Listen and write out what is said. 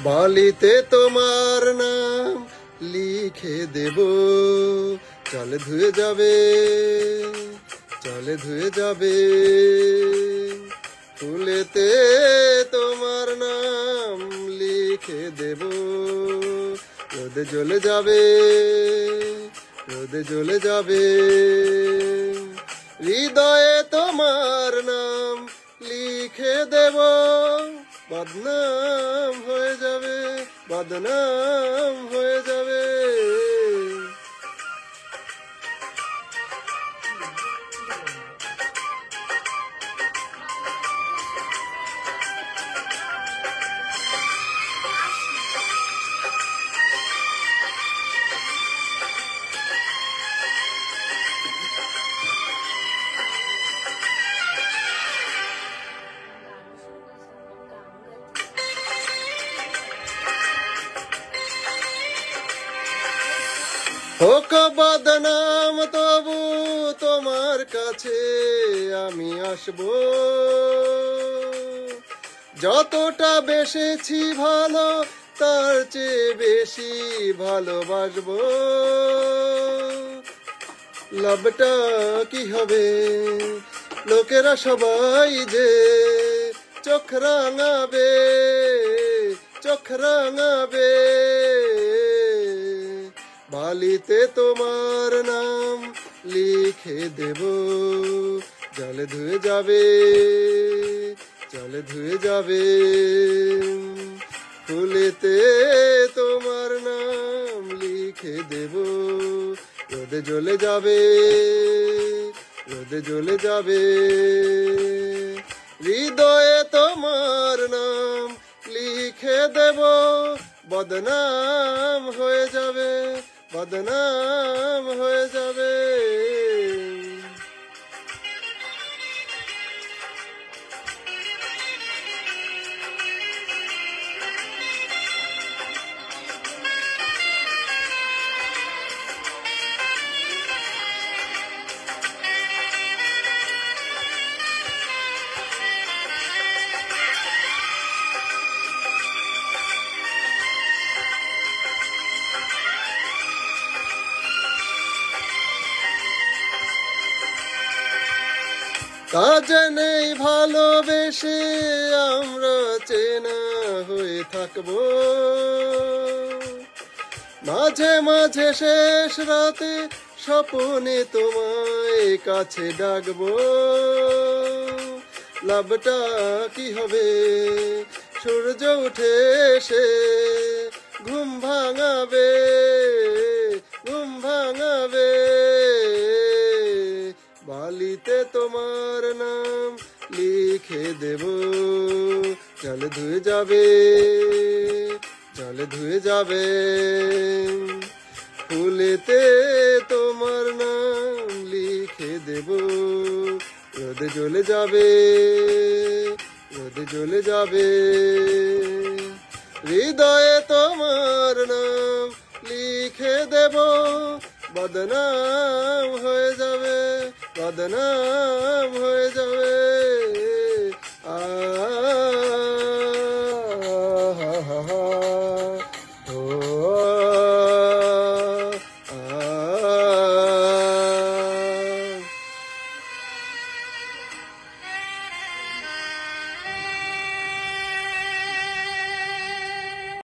বালিতে তোমার নাম লিখে দেব, চলে ধুয়ে যাবে, চলে ধুয়ে যাবে। ফুলেতে তোমার নাম লিখে দেব, রোদে জ্বলে যাবে, রোদে জ্বলে যাবে। হৃদয়ে তোমার নাম লিখে দেব, বদনাম হয়ে যাবে, বদনাম হয়ে যাবে। হোক বদনাম তবু তোমার কাছে আমি আসবো, যতটা বেসেছি ভালো তার চেয়ে বেশি ভালোবাসবো। লাভটা কি হবে, লোকেরা সবাই যে চোখ রাঙাবে, চোখ রাঙাবে। বালিতে তোমার নাম লিখে দেব, জলে ধুয়ে যাবে, জলে ধুয়ে যাবে। ফুলেতে তোমার নাম লিখে দেব, রোদে জ্বলে যাবে, রোদে জ্বলে যাবে। হৃদয়ে তোমার নাম লিখে দেব, বদনাম হয়ে যাবে, বদনাম হয়ে যাবে। কাজ নেই ভালোবেসে আমরা চেনা হয়ে থাকবো, মাঝে মাঝে শেষ রাতে স্বপ্নে তোমায় কাছে ডাকবো। লাভটা কি হবে, সূর্য উঠে এসে ঘুম ভাঙাবে, ঘুম ভাঙাবে। বালিতে তোমার নাম লিখে দেব, জলে ধুয়ে যাবে, জলে ধুয়ে যাবে। ফুলেতে তোমার নাম লিখে দেব, রোদে জ্বলে যাবে, রোদে জ্বলে যাবে। হৃদয়ে তোমার নাম লিখে দেব, বদনাম হয়ে যাবে, বদনাম হয়ে যাবে।